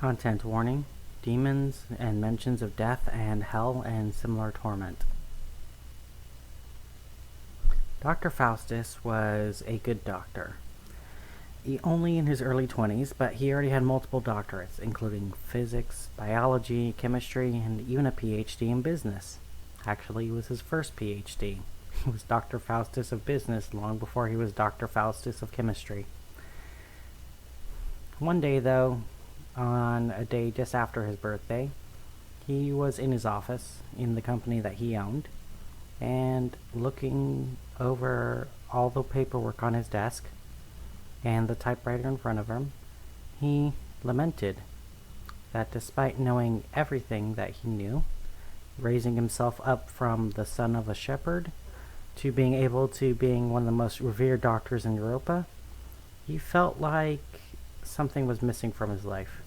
Content warning: demons and mentions of death and hell and similar torment. Dr. Faustus was a good doctor. Only in his early 20s, but he already had multiple doctorates, including physics, biology, chemistry, and even a PhD in business. Actually, it was his first PhD. He was Dr. Faustus of business long before he was Dr. Faustus of chemistry. One day, though, on a day just after his birthday, he was in his office in the company that he owned, and looking over all the paperwork on his desk and the typewriter in front of him, he lamented that despite knowing everything that he knew, raising himself up from the son of a shepherd to being one of the most revered doctors in Europa, he felt like something was missing from his life.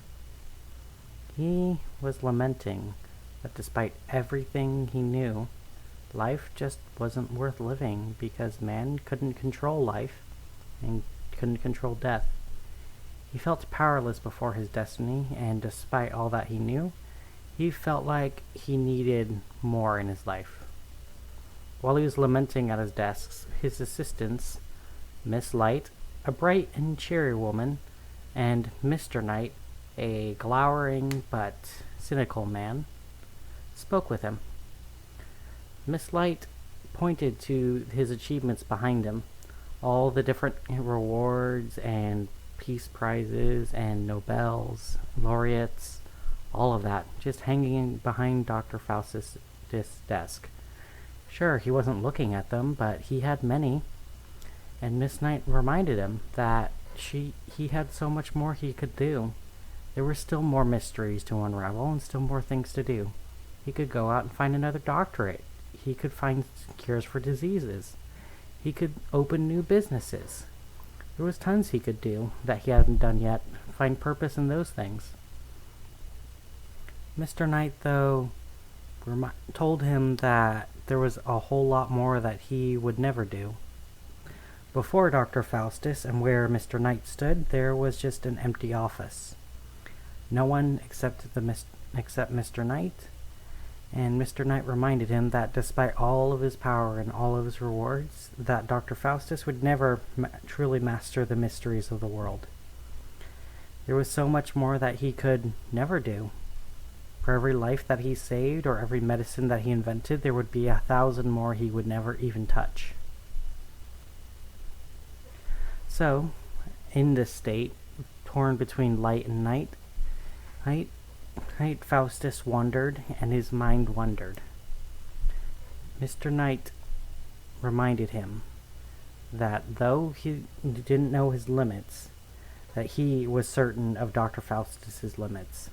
He was lamenting that despite everything he knew, life just wasn't worth living because man couldn't control life and couldn't control death. He felt powerless before his destiny, and despite all that he knew, he felt like he needed more in his life. While he was lamenting at his desk, his assistants, Miss Light, a bright and cheery woman, and Mr. Knight, a glowering but cynical man, spoke with him. Miss Light pointed to his achievements behind him, all the different rewards and peace prizes and Nobels, laureates, all of that, just hanging behind Dr. Faustus' desk. Sure, he wasn't looking at them, but he had many, and Miss Knight reminded him that he had so much more he could do. There were still more mysteries to unravel and still more things to do. He could go out and find another doctorate. He could find cures for diseases. He could open new businesses. There was tons he could do that he hadn't done yet. Find purpose in those things. Mr. Knight, though, told him that there was a whole lot more that he would never do. Before Dr. Faustus and where Mr. Knight stood, there was just an empty office. No one except Mr. Knight, and Mr. Knight reminded him that despite all of his power and all of his rewards, that Dr. Faustus would never truly master the mysteries of the world. There was so much more that he could never do. For every life that he saved or every medicine that he invented, there would be 1,000 more he would never even touch. So, in this state, torn between light and night, Faustus wondered, and his mind wondered. Mr. Knight reminded him that though he didn't know his limits, that he was certain of Dr. Faustus's limits.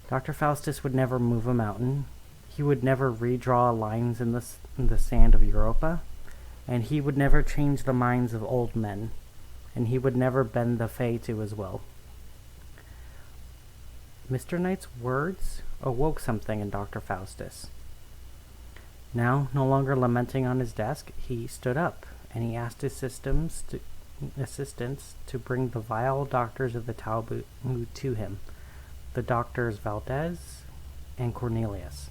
Dr. Faustus would never move a mountain. He would never redraw lines in the sand of Europa, and he would never change the minds of old men, and he would never bend the Fae to his will. Mr. Knight's words awoke something in Dr. Faustus. Now, no longer lamenting on his desk, he stood up, and he asked his assistants to bring the vile doctors of the Talmud to him, the doctors Valdez and Cornelius.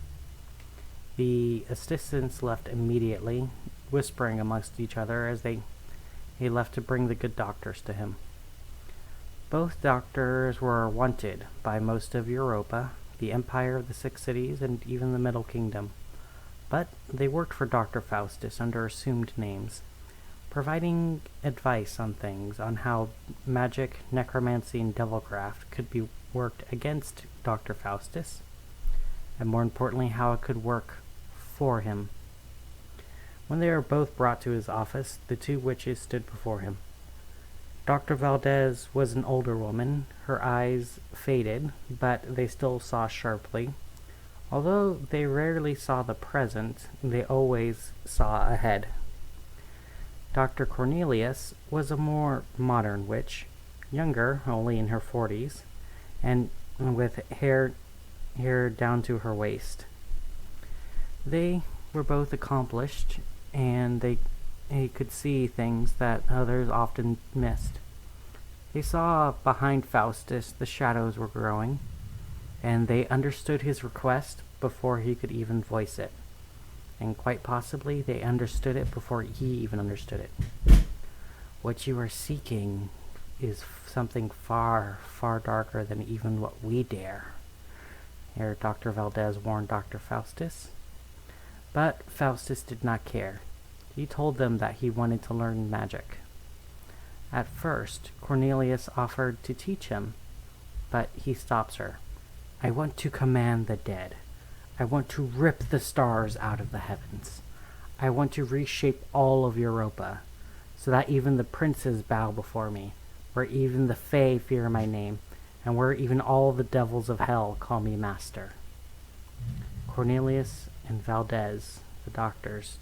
The assistants left immediately, whispering amongst each other as they left to bring the good doctors to him. Both doctors were wanted by most of Europa, the Empire of the Six Cities, and even the Middle Kingdom. But they worked for Dr. Faustus under assumed names, providing advice on things, on how magic, necromancy, and devilcraft could be worked against Dr. Faustus, and more importantly, how it could work for him. When they were both brought to his office, the two witches stood before him. Dr. Valdez was an older woman. Her eyes faded, but they still saw sharply. Although they rarely saw the present, they always saw ahead. Dr. Cornelius was a more modern witch, younger, only in her 40s, and with hair down to her waist. They were both accomplished, and they could see things that others often missed. They saw behind Faustus the shadows were growing, and they understood his request before he could even voice it. And quite possibly they understood it before he even understood it. What you are seeking is something far, far darker than even what we dare. Here Dr. Valdez warned Dr. Faustus. But Faustus did not care. He told them that he wanted to learn magic. At first, Cornelius offered to teach him, but he stops her. I want to command the dead. I want to rip the stars out of the heavens. I want to reshape all of Europa, so that even the princes bow before me, where even the Fae fear my name, and where even all the devils of hell call me master. Cornelius and Valdez, the doctors,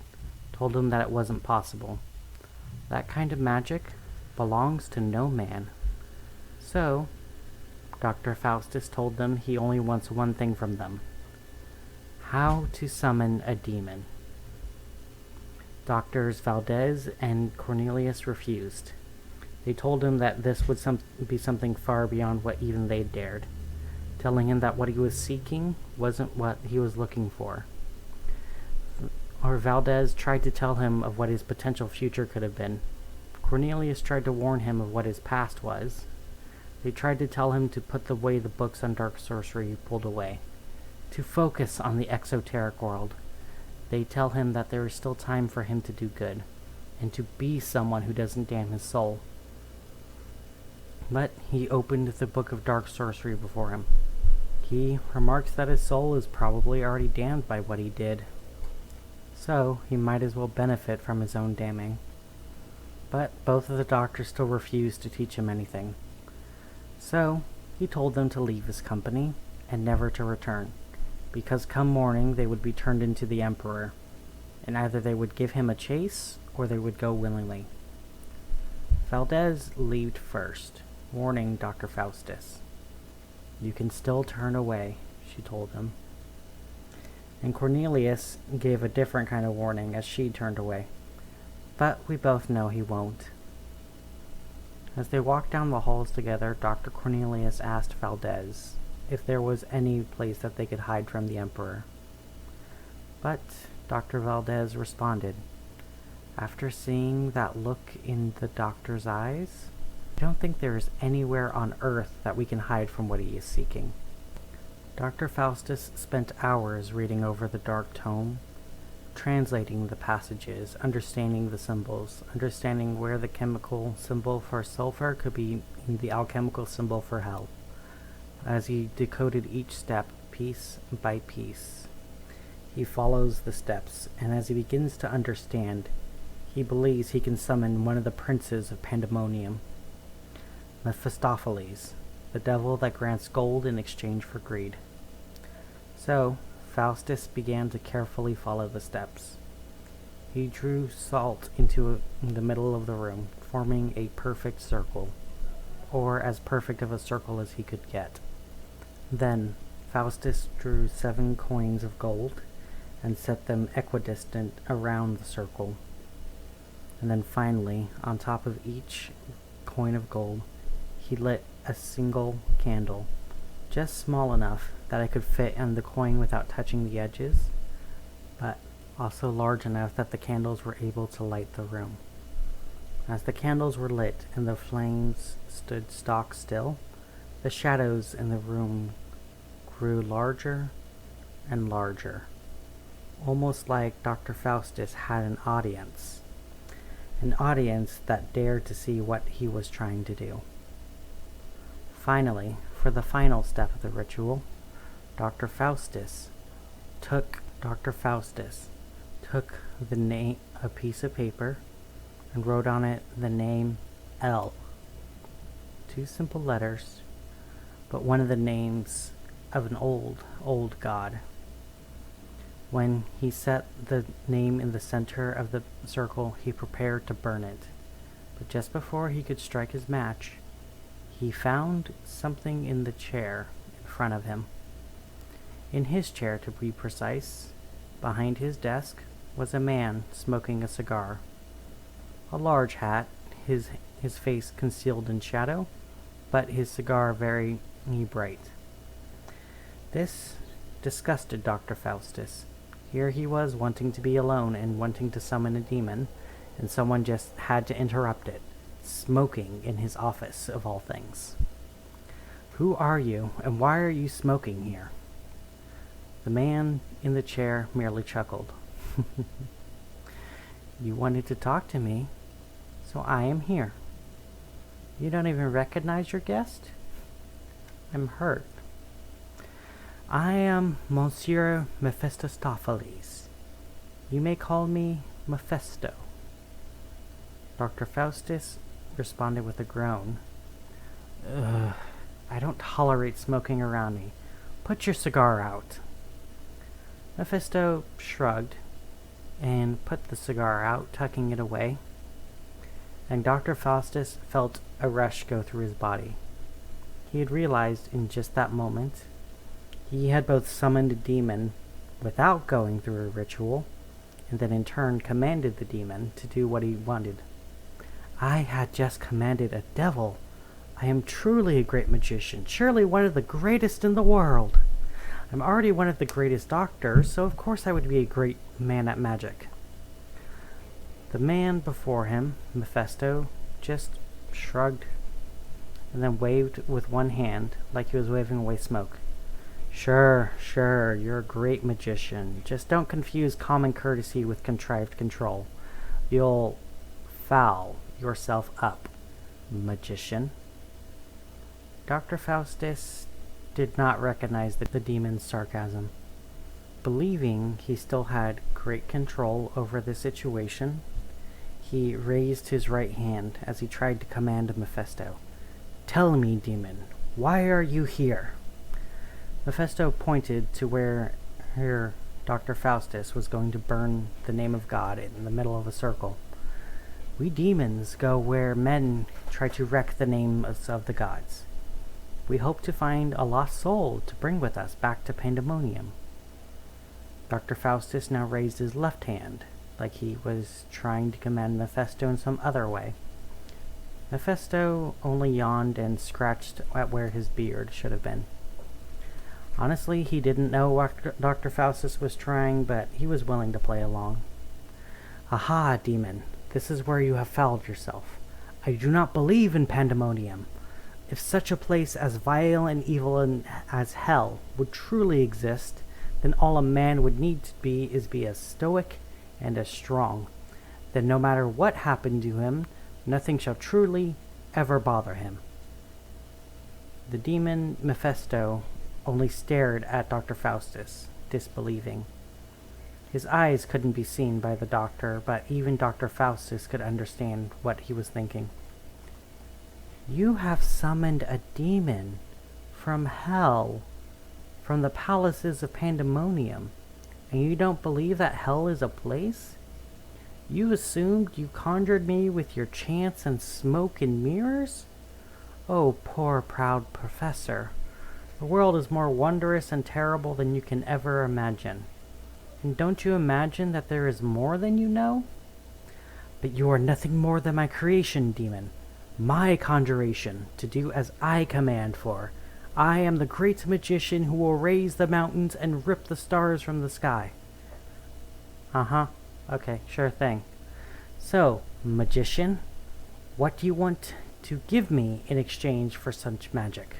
told him that it wasn't possible. That kind of magic belongs to no man. So, Dr. Faustus told them he only wants one thing from them: how to summon a demon. Doctors Valdez and Cornelius refused. They told him that this would be something far beyond what even they dared, telling him that what he was seeking wasn't what he was looking for. Or Valdez tried to tell him of what his potential future could have been. Cornelius tried to warn him of what his past was. They tried to tell him to put away the books on dark sorcery he pulled away, to focus on the exoteric world. They tell him that there is still time for him to do good, and to be someone who doesn't damn his soul. But he opened the book of dark sorcery before him. He remarks that his soul is probably already damned by what he did, so he might as well benefit from his own damning. But both of the doctors still refused to teach him anything. So he told them to leave his company and never to return, because come morning they would be turned into the emperor, and either they would give him a chase or they would go willingly. Valdez leaved first, warning Dr. Faustus. You can still turn away, she told him. And Cornelius gave a different kind of warning as she turned away. But we both know he won't. As they walked down the halls together, Dr. Cornelius asked Valdez if there was any place that they could hide from the Emperor. But Dr. Valdez responded, after seeing that look in the doctor's eyes, I don't think there is anywhere on earth that we can hide from what he is seeking. Dr. Faustus spent hours reading over the dark tome, translating the passages, understanding the symbols, understanding where the chemical symbol for sulfur could be the alchemical symbol for hell. As he decoded each step, piece by piece, he follows the steps, and as he begins to understand, he believes he can summon one of the princes of Pandemonium, Mephistopheles, the devil that grants gold in exchange for greed. So, Faustus began to carefully follow the steps. He drew salt into the middle of the room, forming a perfect circle, or as perfect of a circle as he could get. Then, Faustus drew 7 coins of gold and set them equidistant around the circle. And then finally, on top of each coin of gold, he lit a single candle, just small enough that it could fit in the coin without touching the edges, but also large enough that the candles were able to light the room. As the candles were lit and the flames stood stock still, the shadows in the room grew larger and larger, almost like Dr. Faustus had an audience that dared to see what he was trying to do. Finally, for the final step of the ritual, Dr. Faustus took a piece of paper and wrote on it the name L. 2 simple letters, but one of the names of an old god. When he set the name in the center of the circle, he prepared to burn it. But just before he could strike his match, he found something in the chair in front of him. In his chair, to be precise, behind his desk, was a man smoking a cigar. A large hat, his face concealed in shadow, but his cigar very bright. This disgusted Dr. Faustus. Here he was wanting to be alone and wanting to summon a demon, and someone just had to interrupt it, smoking in his office of all things. "Who are you, and why are you smoking here?" The man in the chair merely chuckled. "You wanted to talk to me, so I am here. You don't even recognize your guest? I'm hurt. I am Monsieur Mephistopheles. You may call me Mephisto." Dr. Faustus responded with a groan. "Ugh, I don't tolerate smoking around me. Put your cigar out." Mephisto shrugged and put the cigar out, tucking it away. And Dr. Faustus felt a rush go through his body. He had realized in just that moment he had both summoned a demon without going through a ritual, and then in turn commanded the demon to do what he wanted. "I had just commanded a devil. I am truly a great magician, surely one of the greatest in the world. I'm already one of the greatest doctors, so of course I would be a great man at magic." The man before him, Mephisto, just shrugged and then waved with one hand like he was waving away smoke. Sure, you're a great magician. Just don't confuse common courtesy with contrived control. You'll foul yourself up, magician." Dr. Faustus did not recognize the demon's sarcasm. Believing he still had great control over the situation, he raised his right hand as he tried to command Mephisto. "Tell me, demon, why are you here?" Mephisto pointed to where Dr. Faustus was going to burn the name of God in the middle of a circle. "We demons go where men try to wreck the names of the gods. We hope to find a lost soul to bring with us back to Pandemonium." Dr. Faustus now raised his left hand, like he was trying to command Mephisto in some other way. Mephisto only yawned and scratched at where his beard should have been. Honestly, he didn't know what Dr. Faustus was trying, but he was willing to play along. "Aha, demon, this is where you have fouled yourself. I do not believe in Pandemonium. If such a place as vile and evil as hell would truly exist, then all a man would need to be is as stoic and as strong. Then no matter what happened to him, nothing shall truly ever bother him." The demon Mephisto only stared at Dr. Faustus, disbelieving. His eyes couldn't be seen by the doctor, but even Dr. Faustus could understand what he was thinking. "You have summoned a demon from hell, from the palaces of Pandemonium, and you don't believe that hell is a place? You assumed you conjured me with your chants and smoke and mirrors? Oh, poor proud professor. The world is more wondrous and terrible than you can ever imagine. And don't you imagine that there is more than you know? But you are nothing more than my creation, demon. My conjuration, to do as I command for. I am the great magician who will raise the mountains and rip the stars from the sky." "Uh-huh. Okay, sure thing. So, magician, what do you want to give me in exchange for such magic?"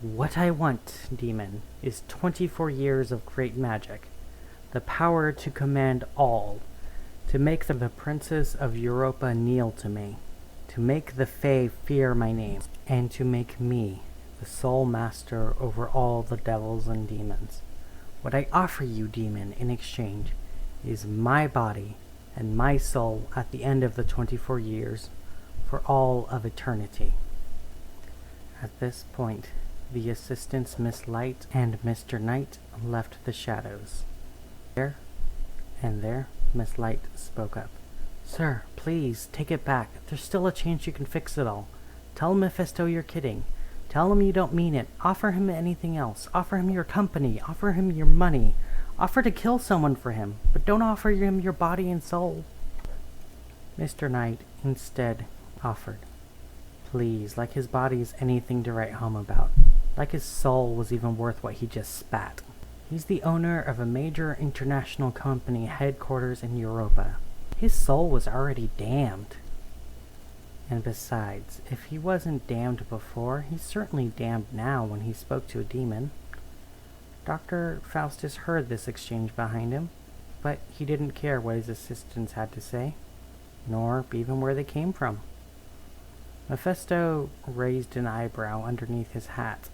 "What I want, demon, is 24 years of great magic, the power to command all, to make the princes of Europa kneel to me, to make the Fae fear my name, and to make me the sole master over all the devils and demons. What I offer you, demon, in exchange is my body and my soul at the end of the 24 years, for all of eternity." At this point, the assistants Miss Light and Mr. Knight left the shadows. There Miss Light spoke up. "Sir, please, take it back. There's still a chance you can fix it all. Tell Mephisto you're kidding. Tell him you don't mean it. Offer him anything else. Offer him your company. Offer him your money. Offer to kill someone for him, but don't offer him your body and soul." Mr. Knight instead offered. Please, like his body is anything to write home about. Like his soul was even worth what he just spat. He's the owner of a major international company headquarters in Europa. His soul was already damned. And besides, if he wasn't damned before, he's certainly damned now when he spoke to a demon. Dr. Faustus heard this exchange behind him, but he didn't care what his assistants had to say, nor even where they came from. Mephisto raised an eyebrow underneath his hat.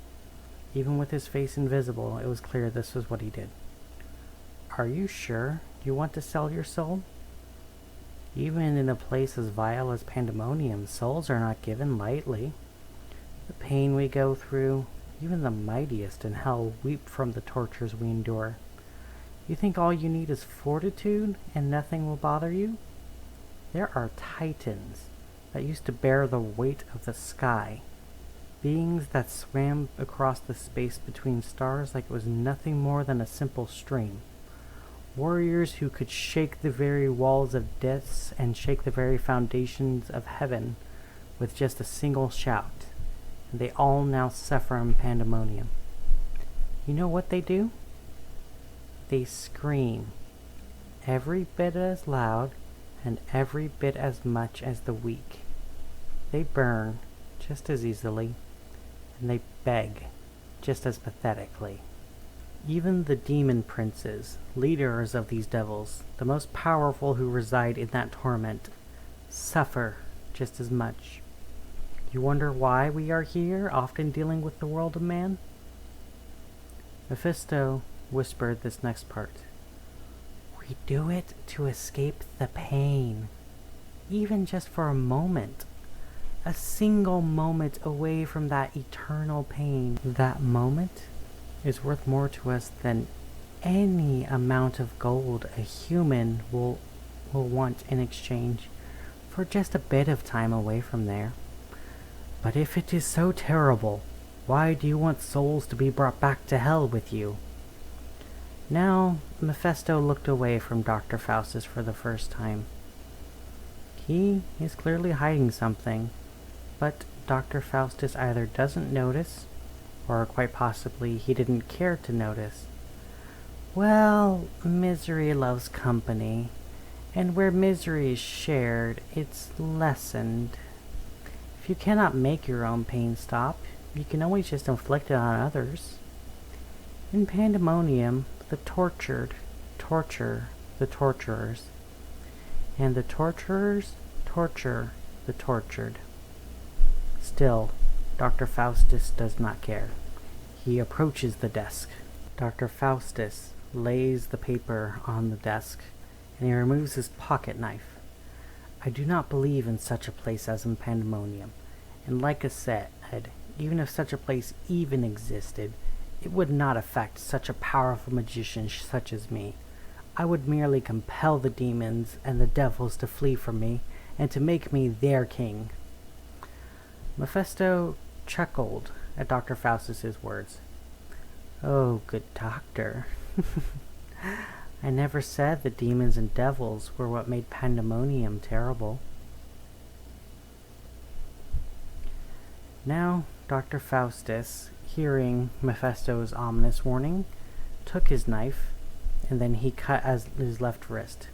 Even with his face invisible, it was clear this was what he did. "Are you sure you want to sell your soul? Even in a place as vile as Pandemonium, souls are not given lightly. The pain we go through, even the mightiest in hell weep from the tortures we endure. You think all you need is fortitude and nothing will bother you? There are titans that used to bear the weight of the sky, beings that swam across the space between stars like it was nothing more than a simple stream. Warriors who could shake the very walls of death and shake the very foundations of heaven with just a single shout. And they all now suffer in Pandemonium. You know what they do? They scream, every bit as loud and every bit as much as the weak. They burn just as easily, and they beg just as pathetically. Even the demon princes, leaders of these devils, the most powerful who reside in that torment, suffer just as much. You wonder why we are here, often dealing with the world of man?" Mephisto whispered this next part. "We do it to escape the pain, even just for a moment. A single moment away from that eternal pain. That moment is worth more to us than any amount of gold a human will want in exchange for just a bit of time away from there. But if it is so terrible, why do you want souls to be brought back to hell with you?" Now, Mephisto looked away from Dr. Faustus for the first time. He is clearly hiding something, but Dr. Faustus either doesn't notice, or quite possibly he didn't care to notice. Well, misery loves company, and where misery is shared, it's lessened. If you cannot make your own pain stop, you can always just inflict it on others. In Pandemonium, the tortured torture the torturers, and the torturers torture the tortured. Still, Dr. Faustus does not care. He approaches the desk. Dr. Faustus lays the paper on the desk, and he removes his pocket knife. "I do not believe in such a place as in Pandemonium, and like I said, even if such a place even existed, it would not affect such a powerful magician such as me. I would merely compel the demons and the devils to flee from me, and to make me their king." Mephisto chuckled at Dr. Faustus's words. "Oh, good doctor. I never said the demons and devils were what made Pandemonium terrible." Now, Dr. Faustus, hearing Mephisto's ominous warning, took his knife, and then he cut his left wrist.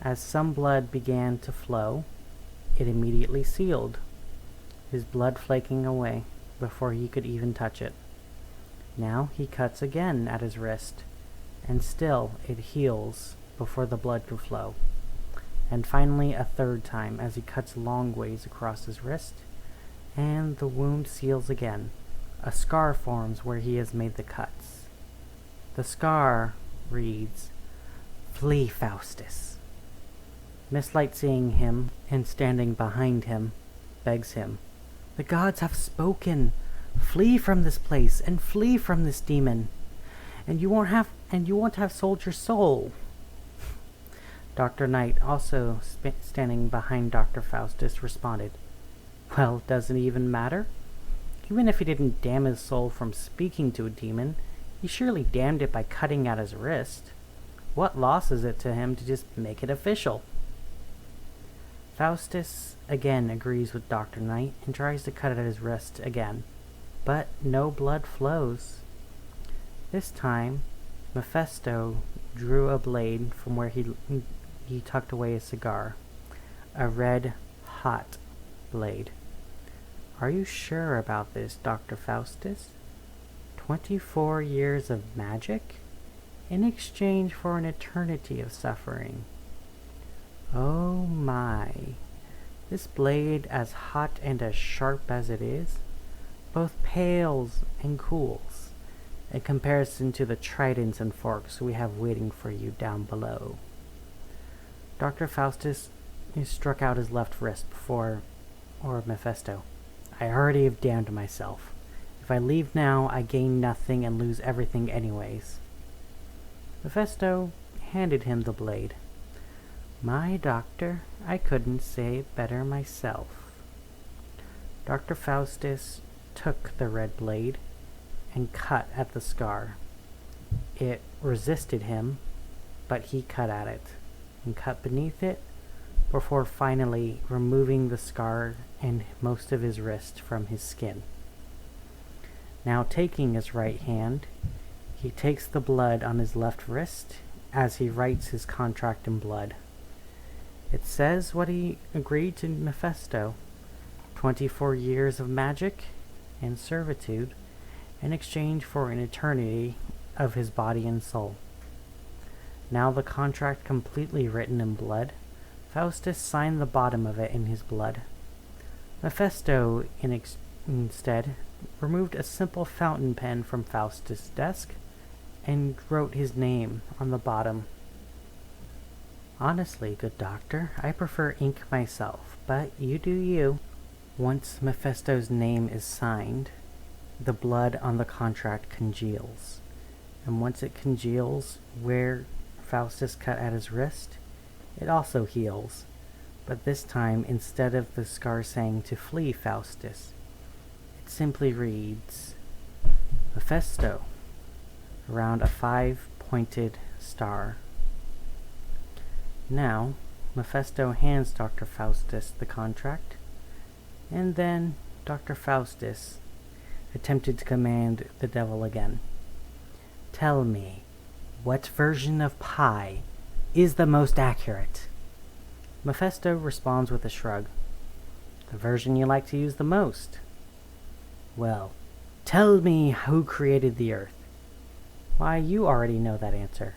As some blood began to flow, it immediately sealed, his blood flaking away before he could even touch it. Now he cuts again at his wrist, and still it heals before the blood could flow. And finally a third time as he cuts long ways across his wrist, and the wound seals again. A scar forms where he has made the cuts. The scar reads, "Flee, Faustus." Miss Light, seeing him and standing behind him, begs him, "The gods have spoken. Flee from this place and flee from this demon, and you won't have sold your soul." Dr. Knight, also standing behind Dr. Faustus, responded, "Well, does it even matter? Even if he didn't damn his soul from speaking to a demon, he surely damned it by cutting at his wrist. What loss is it to him to just make it official?" Faustus again agrees with Dr. Knight and tries to cut at his wrist again. but no blood flows. This time, Mephisto drew a blade from where he tucked away a cigar. A red, hot blade. Are you sure about this, Dr. Faustus? 24 years of magic? In exchange for an eternity of suffering. Oh my. This blade, as hot and as sharp as it is, both pales and cools, in comparison to the tridents and forks we have waiting for you down below. Dr. Faustus struck out his left wrist before Mephisto. I already have damned myself. If I leave now, I gain nothing and lose everything anyways. Mephisto handed him the blade. My doctor, I couldn't say it better myself. Dr. Faustus took the red blade and cut at the scar. It resisted him, but he cut at it and cut beneath it before finally removing the scar and most of his wrist from his skin. Now taking his right hand, he takes the blood on his left wrist as he writes his contract in blood. It says what he agreed to Mephisto, 24 years of magic and servitude in exchange for an eternity of his body and soul. Now the contract completely written in blood, Faustus signed the bottom of it in his blood. Mephisto, instead, removed a simple fountain pen from Faustus' desk and wrote his name on the bottom. Honestly, good doctor, I prefer ink myself, but you do you. Once Mephisto's name is signed, the blood on the contract congeals. And once it congeals where Faustus cut at his wrist, it also heals. But this time, instead of the scar saying to flee Faustus, it simply reads, Mephisto, around a 5-pointed star. Now, Mephisto hands Dr. Faustus the contract, and then Dr. Faustus attempted to command the devil again. Tell me, what version of pie is the most accurate? Mephisto responds with a shrug. The version you like to use the most. Well, tell me who created the earth. Why, you already know that answer.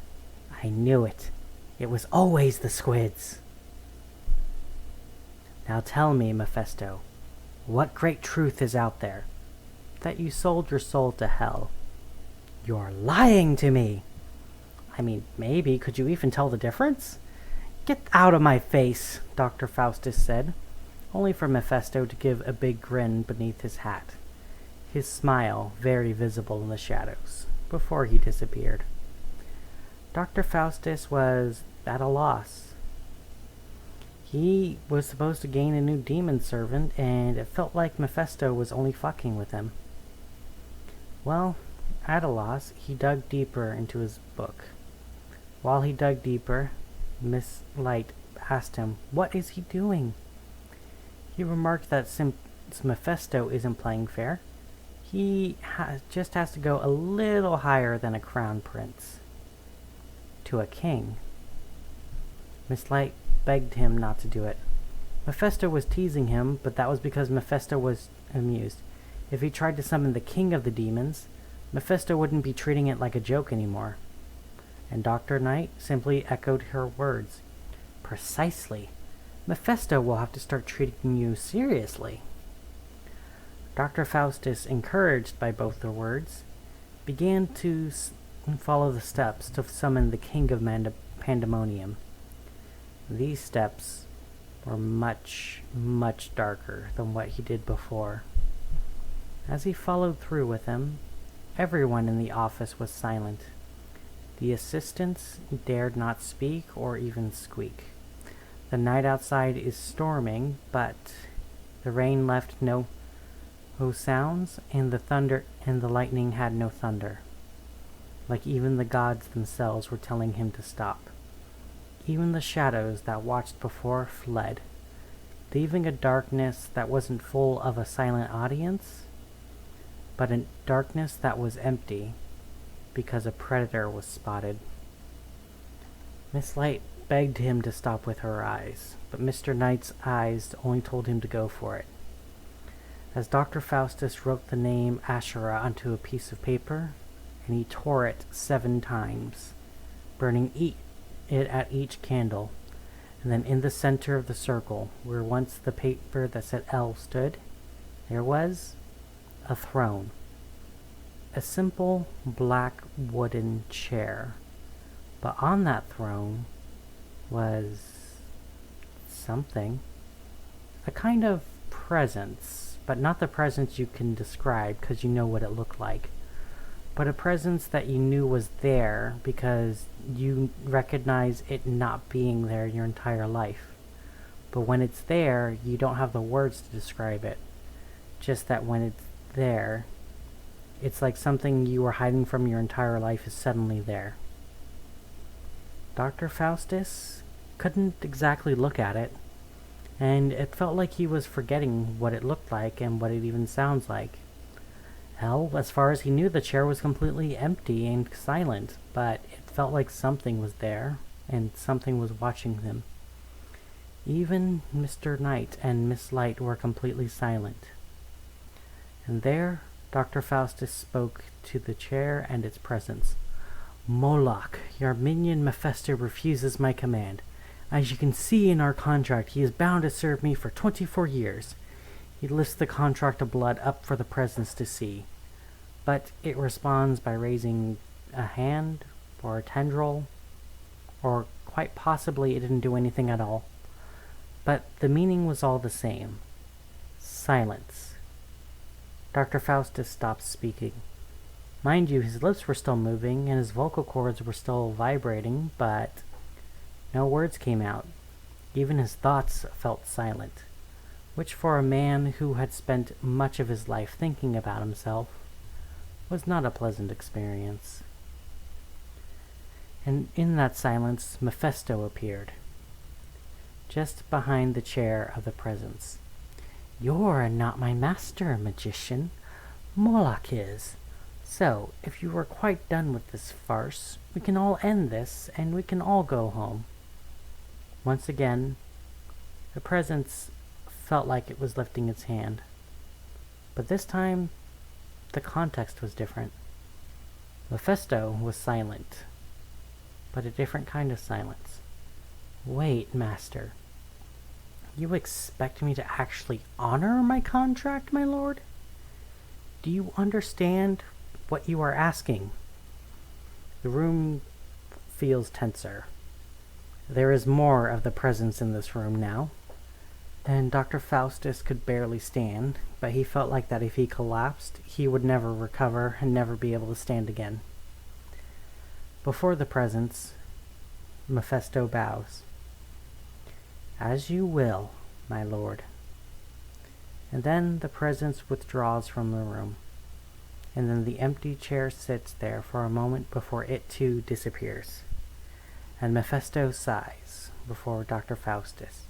I knew it. It was always the squids. Now tell me, Mephisto, what great truth is out there? That you sold your soul to hell. You're lying to me. I mean, maybe. Could you even tell the difference? Get out of my face, Dr. Faustus said, only for Mephisto to give a big grin beneath his hat, his smile very visible in the shadows, before he disappeared. Dr. Faustus was at a loss. He was supposed to gain a new demon servant, and it felt like Mephisto was only fucking with him. Well, at a loss, he dug deeper into his book. While he dug deeper, Miss Light asked him, what is he doing? He remarked that since Mephisto isn't playing fair, he just has to go a little higher than a crown prince. To a king. Miss Light begged him not to do it. Mephisto was teasing him, but that was because Mephisto was amused. If he tried to summon the king of the demons, Mephisto wouldn't be treating it like a joke anymore. And Dr. Knight simply echoed her words. Precisely. Mephisto will have to start treating you seriously. Dr. Faustus, encouraged by both their words, began to follow the steps to summon the king of Pandemonium. These steps were much, much darker than what he did before. As he followed through with him, everyone in the office was silent. The assistants dared not speak or even squeak. The night outside is storming, but the rain left no sounds, and the thunder and the lightning had no thunder. Like even the gods themselves were telling him to stop. Even the shadows that watched before fled, leaving a darkness that wasn't full of a silent audience, but a darkness that was empty because a predator was spotted. Miss Light begged him to stop with her eyes, but Mr. Knight's eyes only told him to go for it. As Dr. Faustus wrote the name Asherah onto a piece of paper, and he tore it 7 times, burning it at each candle, and then in the center of the circle, where once the paper that said L stood, there was a throne. A simple black wooden chair. But on that throne was something. A kind of presence, but not the presence you can describe because you know what it looked like. But a presence that you knew was there because you recognize it not being there your entire life. But when it's there, you don't have the words to describe it. Just that when it's there, it's like something you were hiding from your entire life is suddenly there. Dr. Faustus couldn't exactly look at it, and it felt like he was forgetting what it looked like and what it even sounds like. Hell, as far as he knew, the chair was completely empty and silent, but it felt like something was there, and something was watching him. Even Mr. Knight and Miss Light were completely silent. And there, Dr. Faustus spoke to the chair and its presence. "Moloch, your minion Mephisto refuses my command. As you can see in our contract, he is bound to serve me for 24 years. He lifts the contract of blood up for the presence to see. But it responds by raising a hand or a tendril, or quite possibly it didn't do anything at all. But the meaning was all the same. Silence. Dr. Faustus stopped speaking. Mind you, his lips were still moving and his vocal cords were still vibrating, but no words came out. Even his thoughts felt silent, which for a man who had spent much of his life thinking about himself was not a pleasant experience. And in that silence, Mephisto appeared, just behind the chair of the presence. "You're not my master, magician. Moloch is. So, if you are quite done with this farce, we can all end this, and we can all go home." Once again, the presence felt like it was lifting its hand. But this time, the context was different. Mephisto was silent, but a different kind of silence. "Wait, master. You expect me to actually honor my contract, my lord? Do you understand what you are asking?" The room feels tenser. There is more of the presence in this room now, and Dr. Faustus could barely stand, but he felt like that if he collapsed, he would never recover and never be able to stand again. Before the presence, Mephisto bows. "As you will, my lord." And then the presence withdraws from the room, and then the empty chair sits there for a moment before it too disappears. And Mephisto sighs before Dr. Faustus.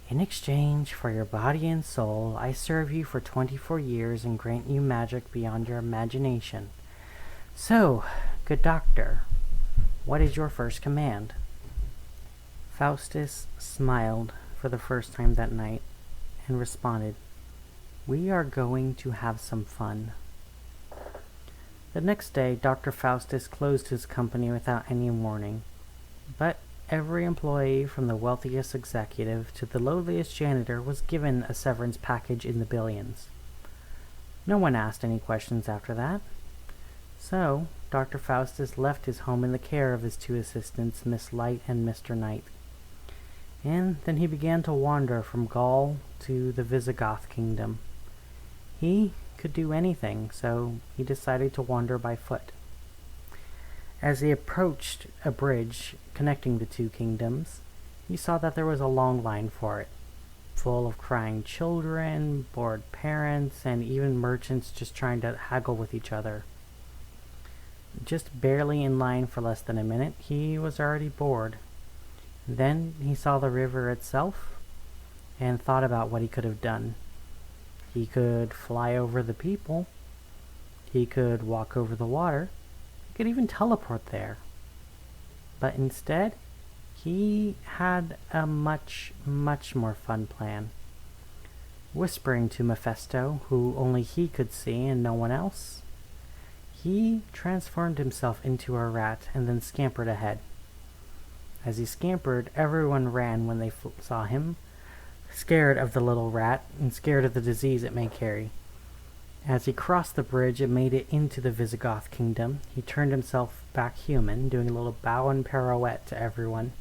"In exchange for your body and soul, I serve you for 24 years and grant you magic beyond your imagination. So, good doctor, what is your first command?" Faustus smiled for the first time that night and responded, "We are going to have some fun." The next day, Dr. Faustus closed his company without any warning, but every employee from the wealthiest executive to the lowliest janitor was given a severance package in the billions. No one asked any questions after that. So, Dr. Faustus left his home in the care of his 2 assistants, Miss Light and Mr. Knight. And then he began to wander from Gaul to the Visigoth kingdom. He could do anything, so he decided to wander by foot. As he approached a bridge connecting the 2 kingdoms, he saw that there was a long line for it, full of crying children, bored parents, and even merchants just trying to haggle with each other. Just barely in line for less than a minute, he was already bored. Then he saw the river itself and thought about what he could have done. He could fly over the people, He could walk over the water. He could even teleport there. But instead, he had a much, much more fun plan. Whispering to Mephisto, who only he could see and no one else, he transformed himself into a rat and then scampered ahead. As he scampered, everyone ran when they saw him, scared of the little rat and scared of the disease it may carry. As he crossed the bridge and made it into the Visigoth kingdom, he turned himself back human, doing a little bow and pirouette to everyone,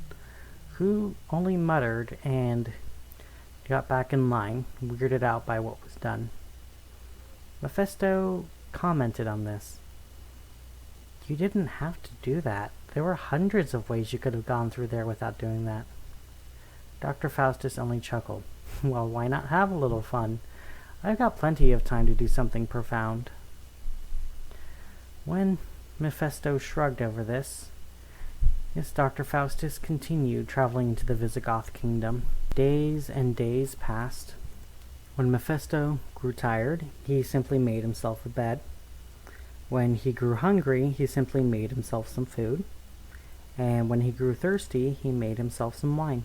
who only muttered and got back in line, weirded out by what was done. Mephisto commented on this. You didn't have to do that. There were hundreds of ways you could have gone through there without doing that. Dr. Faustus only chuckled. Well, why not have a little fun? I've got plenty of time to do something profound. When Mephisto shrugged over this, Dr. Faustus continued traveling to the Visigoth kingdom. Days and days passed. When Mephisto grew tired, he simply made himself a bed. When he grew hungry, he simply made himself some food. And when he grew thirsty, he made himself some wine.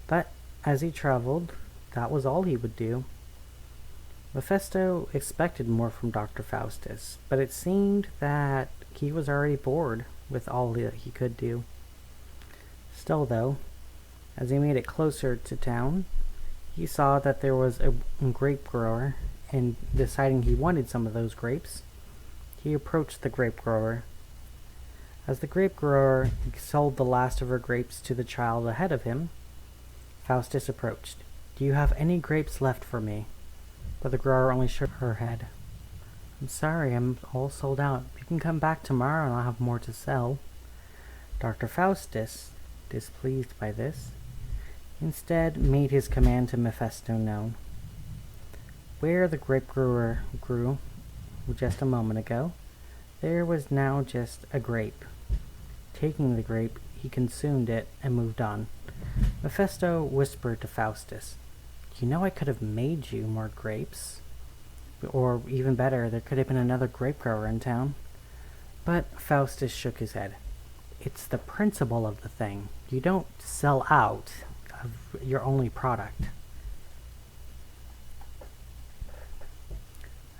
But as he traveled, that was all he would do. Mephisto expected more from Dr. Faustus, but it seemed that he was already bored with all that he could do. Still, though, as he made it closer to town, he saw that there was a grape grower, and deciding he wanted some of those grapes, he approached the grape grower. As the grape grower sold the last of her grapes to the child ahead of him, Faustus approached. Do you have any grapes left for me? But the grower only shook her head. I'm sorry, I'm all sold out. You can come back tomorrow and I'll have more to sell. Dr. Faustus, displeased by this, instead made his command to Mephisto known. Where the grape grower grew just a moment ago, there was now just a grape. Taking the grape, he consumed it and moved on. Mephisto whispered to Faustus, You know I could have made you more grapes. Or even better, there could have been another grape grower in town. But Faustus shook his head. It's the principle of the thing. You don't sell out of your only product.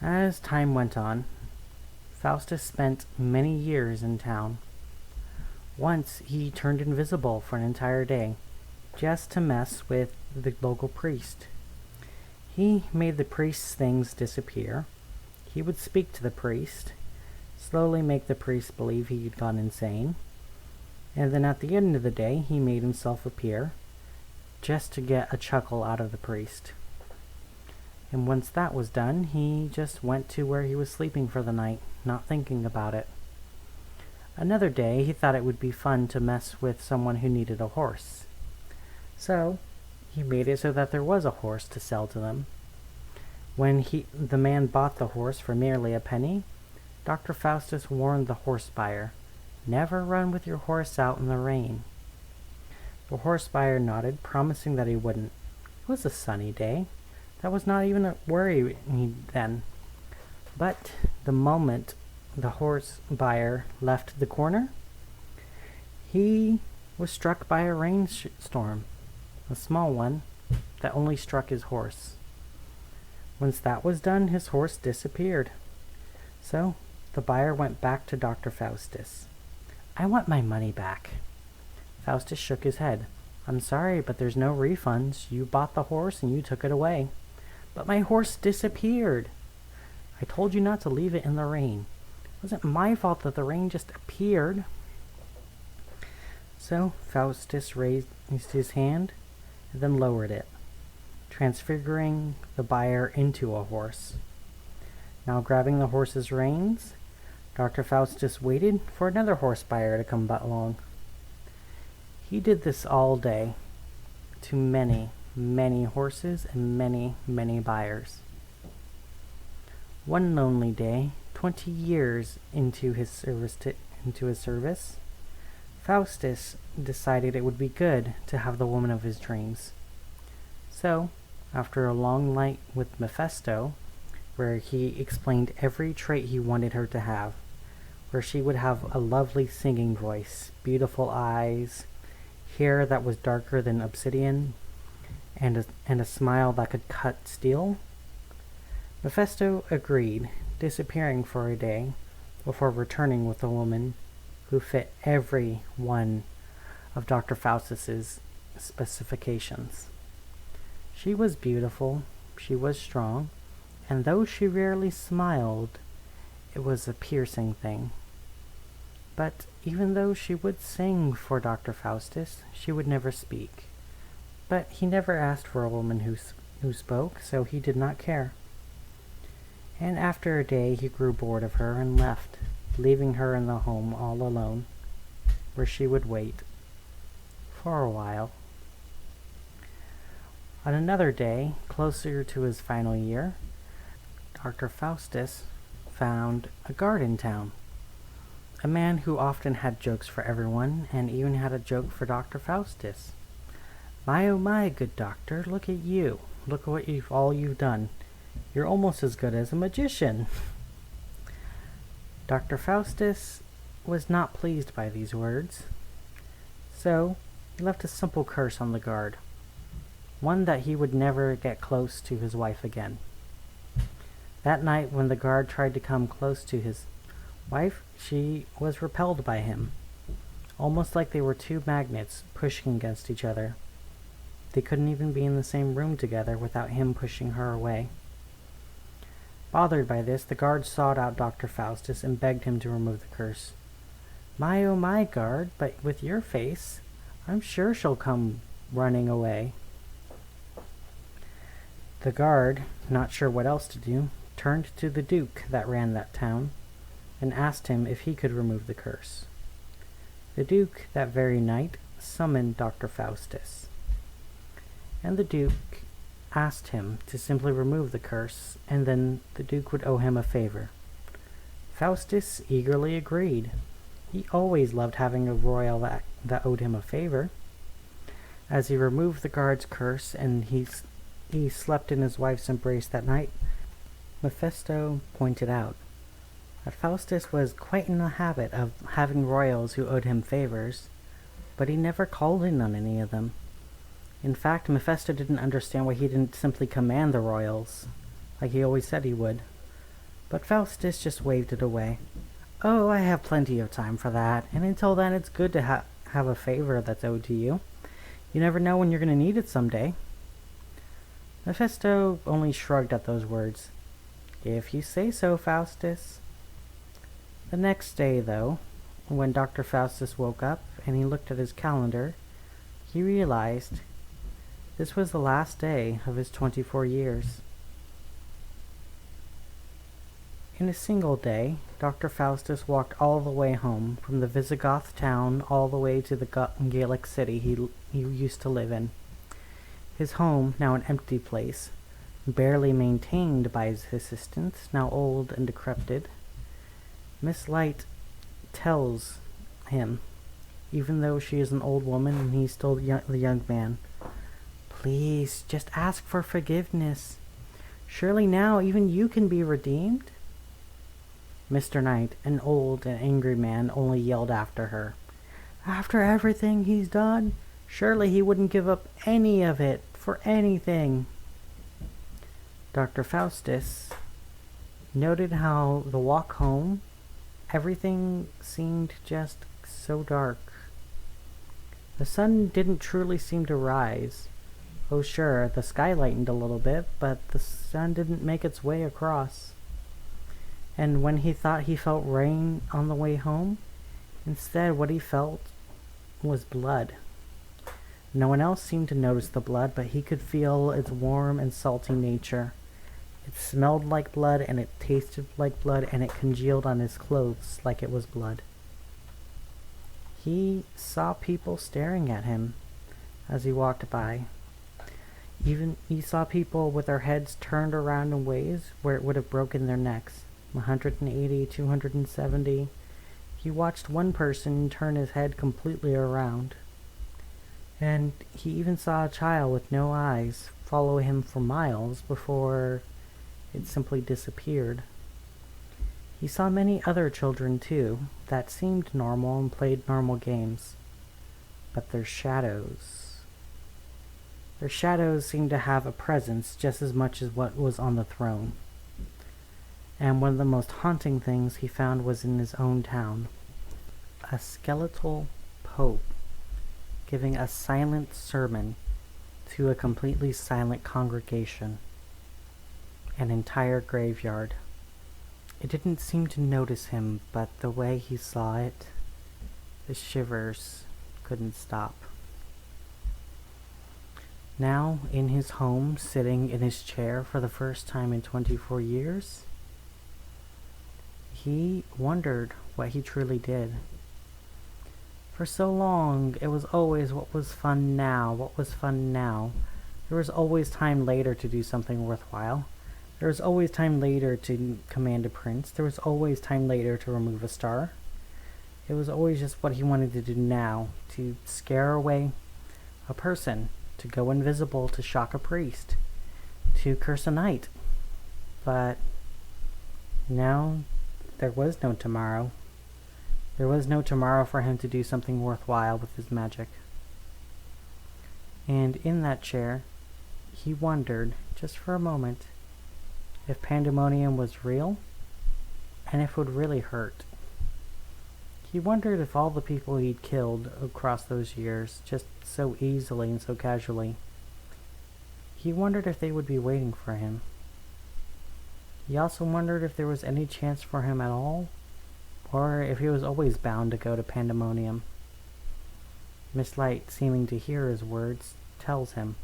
As time went on, Faustus spent many years in town. Once he turned invisible for an entire day, just to mess with the local priest. He made the priest's things disappear. He would speak to the priest, slowly make the priest believe he had gone insane, and then at the end of the day he made himself appear, just to get a chuckle out of the priest. And once that was done, he just went to where he was sleeping for the night, not thinking about it. Another day, he thought it would be fun to mess with someone who needed a horse. So, he made it so that there was a horse to sell to them. When the man bought the horse for merely a penny, Dr. Faustus warned the horse buyer, Never run with your horse out in the rain. The horse buyer nodded, promising that he wouldn't. It was a sunny day. That was not even a worry then. But the moment the horse buyer left the corner, he was struck by a rainstorm, a small one that only struck his horse. Once that was done, his horse disappeared. So the buyer went back to Dr. Faustus. I want my money back. Faustus shook his head. I'm sorry, but there's no refunds. You bought the horse and you took it away. But my horse disappeared. I told you not to leave it in the rain. It wasn't my fault that the rain just appeared. So Faustus raised his hand and then lowered it, transfiguring the buyer into a horse. Now grabbing the horse's reins, Dr. Faustus waited for another horse buyer to come along. He did this all day to many, many horses and many, many buyers. One lonely day, 20 years into his service, Faustus decided it would be good to have the woman of his dreams. So, after a long night with Mephisto, where he explained every trait he wanted her to have, where she would have a lovely singing voice, beautiful eyes, hair that was darker than obsidian, and a smile that could cut steel. Mephisto agreed, disappearing for a day before returning with a woman who fit every one of Dr. Faustus's specifications. She was beautiful, she was strong, and though she rarely smiled, it was a piercing thing. But even though she would sing for Dr. Faustus, she would never speak. But he never asked for a woman who spoke, so he did not care. And after a day he grew bored of her and left, leaving her in the home all alone, where she would wait for a while. On another day, closer to his final year, Dr. Faustus found a guard in town, a man who often had jokes for everyone, and even had a joke for Dr. Faustus. "My oh my, good doctor, look at you. Look at what you've done. You're almost as good as a magician." Dr. Faustus was not pleased by these words, so he left a simple curse on the guard, one that he would never get close to his wife again. That night, when the guard tried to come close to his wife, she was repelled by him, almost like they were two magnets pushing against each other. They couldn't even be in the same room together without him pushing her away. Bothered by this, the guard sought out Dr. Faustus and begged him to remove the curse. "My oh my, guard, but with your face, I'm sure she'll come running away." The guard, not sure what else to do, turned to the duke that ran that town and asked him if he could remove the curse. The duke, that very night, summoned Dr. Faustus, and the duke asked him to simply remove the curse, and then the duke would owe him a favor. Faustus eagerly agreed. He always loved having a royal that owed him a favor. As he removed the guard's curse and he slept in his wife's embrace that night, Mephisto pointed out that Faustus was quite in the habit of having royals who owed him favors, but he never called in on any of them. In fact, Mephisto didn't understand why he didn't simply command the royals, like he always said he would. But Faustus just waved it away. "Oh, I have plenty of time for that, and until then it's good to have a favor that's owed to you. You never know when you're going to need it someday." Mephisto only shrugged at those words. "If you say so, Faustus." The next day, though, when Dr. Faustus woke up and he looked at his calendar, he realized this was the last day of his 24 years. In a single day, Dr. Faustus walked all the way home, from the Visigoth town all the way to the Gallic city he used to live in. His home, now an empty place, barely maintained by his assistants, now old and decrepit. Miss Light tells him, even though she is an old woman and he's still the young man, "Please, just ask for forgiveness. Surely now even you can be redeemed?" Mr. Knight, an old and angry man, only yelled after her, "After everything he's done, surely he wouldn't give up any of it for anything." Dr. Faustus noted how the walk home, everything seemed just so dark. The sun didn't truly seem to rise. Oh sure, the sky lightened a little bit, but the sun didn't make its way across. And when he thought he felt rain on the way home, instead what he felt was blood. No one else seemed to notice the blood, but he could feel its warm and salty nature. It smelled like blood, and it tasted like blood, and it congealed on his clothes like it was blood. He saw people staring at him as he walked by. Even he saw people with their heads turned around in ways where it would have broken their necks. 180, 270. He watched one person turn his head completely around. And he even saw a child with no eyes follow him for miles before it simply disappeared. He saw many other children too, that seemed normal and played normal games. But their shadows seemed to have a presence just as much as what was on the throne. And one of the most haunting things he found was in his own town. A skeletal pope giving a silent sermon to a completely silent congregation. An entire graveyard. It didn't seem to notice him, but the way he saw it, the shivers couldn't stop. Now, in his home, sitting in his chair for the first time in 24 years, he wondered what he truly did. For so long, it was always what was fun now. There was always time later to do something worthwhile. There was always time later to command a prince. There was always time later to remove a star. It was always just what he wanted to do now, to scare away a person, to go invisible, to shock a priest, to curse a knight. But now there was no tomorrow. There was no tomorrow for him to do something worthwhile with his magic. And in that chair, he wondered, just for a moment, if pandemonium was real, and if it would really hurt. He wondered if all the people he'd killed across those years, just so easily and so casually, he wondered if they would be waiting for him. He also wondered if there was any chance for him at all, or if he was always bound to go to pandemonium. Miss Light, seeming to hear his words, tells him,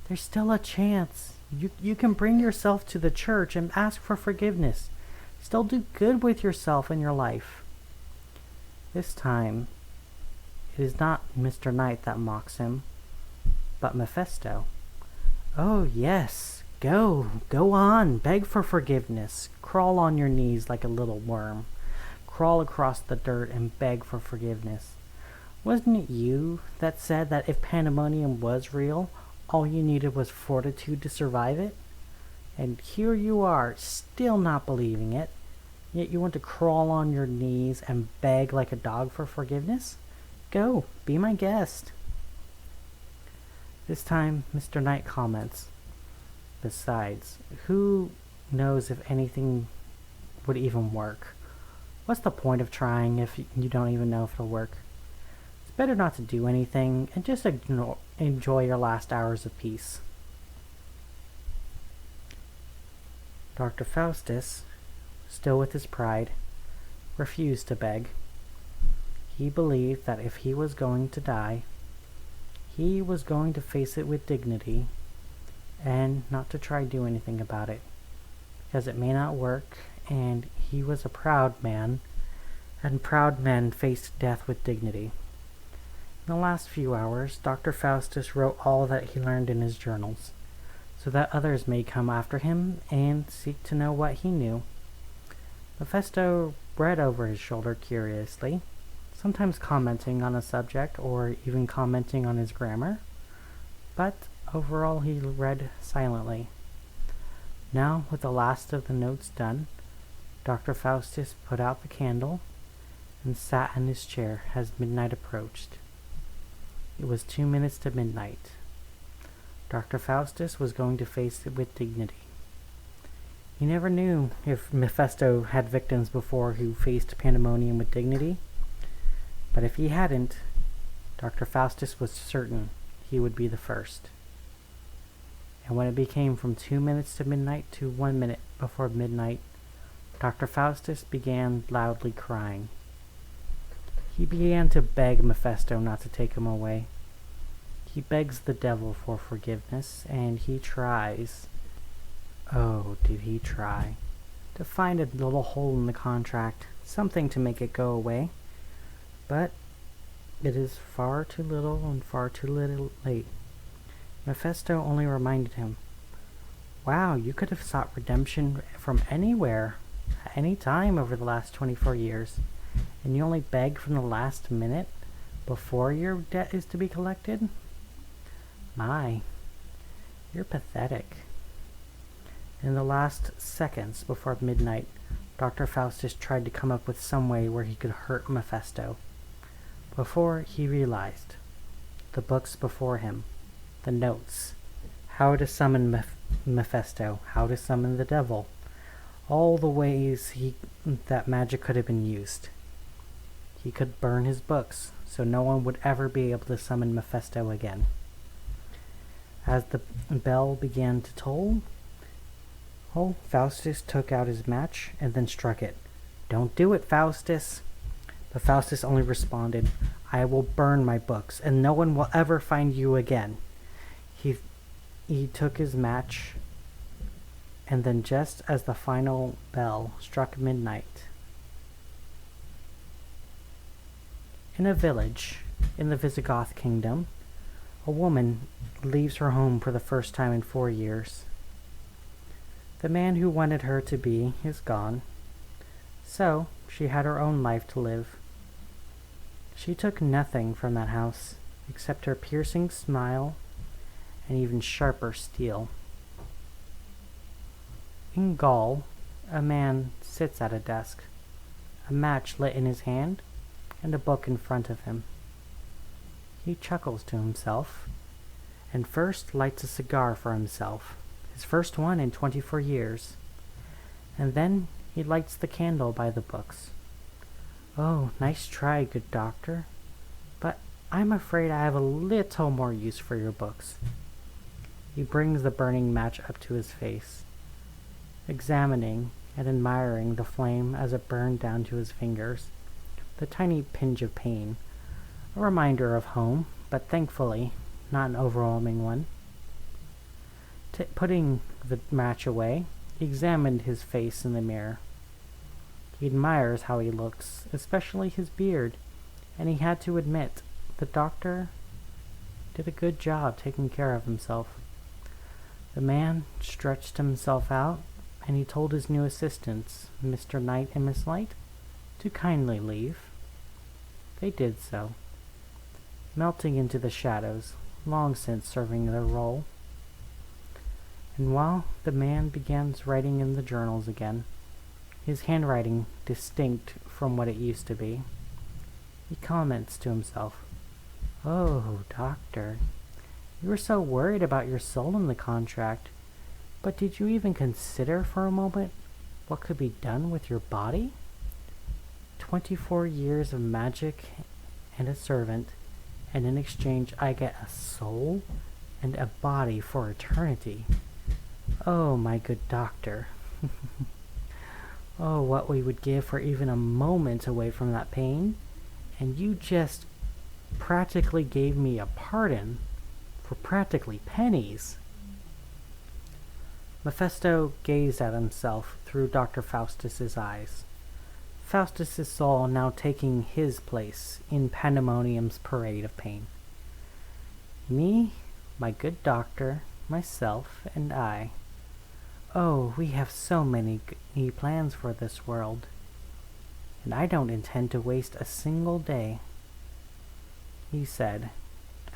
"There's still a chance. You can bring yourself to the church and ask for forgiveness. Still do good with yourself and your life." This time, it is not Mr. Knight that mocks him, but Mephisto. "Oh yes, go on, beg for forgiveness. Crawl on your knees like a little worm. Crawl across the dirt and beg for forgiveness. Wasn't it you that said that if pandemonium was real, all you needed was fortitude to survive it? And here you are, still not believing it, yet you want to crawl on your knees and beg like a dog for forgiveness? Go, be my guest." This time, Mr. Knight comments, "Besides, who knows if anything would even work? What's the point of trying if you don't even know if it'll work? It's better not to do anything and just enjoy your last hours of peace." Dr. Faustus, still with his pride, refused to beg. He believed that if he was going to die, he was going to face it with dignity and not to try to do anything about it, because it may not work, and he was a proud man, and proud men faced death with dignity. In the last few hours, Dr. Faustus wrote all that he learned in his journals, so that others may come after him and seek to know what he knew. Mephisto read over his shoulder curiously, sometimes commenting on a subject or even commenting on his grammar, but overall he read silently. Now, with the last of the notes done, Dr. Faustus put out the candle and sat in his chair as midnight approached. It was 2 minutes to midnight. Dr. Faustus was going to face it with dignity. He never knew if Mephisto had victims before who faced pandemonium with dignity, but if he hadn't, Dr. Faustus was certain he would be the first. And when it became from 2 minutes to midnight to 1 minute before midnight, Dr. Faustus began loudly crying. He began to beg Mephisto not to take him away. He begs the devil for forgiveness, and he tries, oh, did he try, to find a little hole in the contract, something to make it go away. But it is far too little and far too little late. Mephisto only reminded him, "Wow, you could have sought redemption from anywhere, at any time over the last 24 years, and you only beg from the last minute before your debt is to be collected? My, you're pathetic." In the last seconds before midnight, Dr. Faustus tried to come up with some way where he could hurt Mephisto. Before he realized, the books before him, the notes, how to summon Mephisto, how to summon the devil, all the ways that magic could have been used. He could burn his books, so no one would ever be able to summon Mephisto again. As the bell began to toll, Faustus took out his match and then struck it. "Don't do it, Faustus!" But Faustus only responded, "I will burn my books, and no one will ever find you again." He took his match, and then just as the final bell struck midnight, in a village in the Visigoth kingdom, a woman leaves her home for the first time in 4 years. The man who wanted her to be is gone, so she had her own life to live. She took nothing from that house except her piercing smile and even sharper steel. In Gaul, a man sits at a desk, a match lit in his hand and a book in front of him. He chuckles to himself and first lights a cigar for himself, his first one in 24 years, and then he lights the candle by the books. "Oh, nice try, good doctor, but I'm afraid I have a little more use for your books." He brings the burning match up to his face, examining and admiring the flame as it burned down to his fingers, the tiny pinch of pain, a reminder of home, but thankfully not an overwhelming one. Putting the match away, he examined his face in the mirror. He admires how he looks, especially his beard, and he had to admit the doctor did a good job taking care of himself. The man stretched himself out, and he told his new assistants, Mr. Knight and Miss Light, to kindly leave. They did so, melting into the shadows, long since serving their role. And while the man begins writing in the journals again, his handwriting distinct from what it used to be, he comments to himself, "Oh, doctor, you were so worried about your soul in the contract, but did you even consider for a moment what could be done with your body? 24 years of magic and a servant, and in exchange I get a soul and a body for eternity. Oh, my good doctor." "Oh, what we would give for even a moment away from that pain, and you just practically gave me a pardon for practically pennies." Mephisto gazed at himself through Dr. Faustus's eyes, Faustus's soul now taking his place in Pandemonium's parade of pain. "Me, my good doctor, myself, and I. Oh, we have so many plans for this world, and I don't intend to waste a single day," he said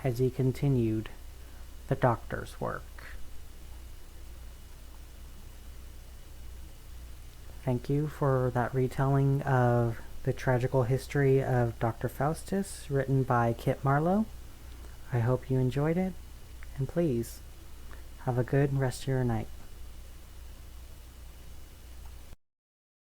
as he continued the doctor's work. Thank you for that retelling of the tragical history of Dr. Faustus, written by Kit Marlowe. I hope you enjoyed it, and please have a good rest of your night.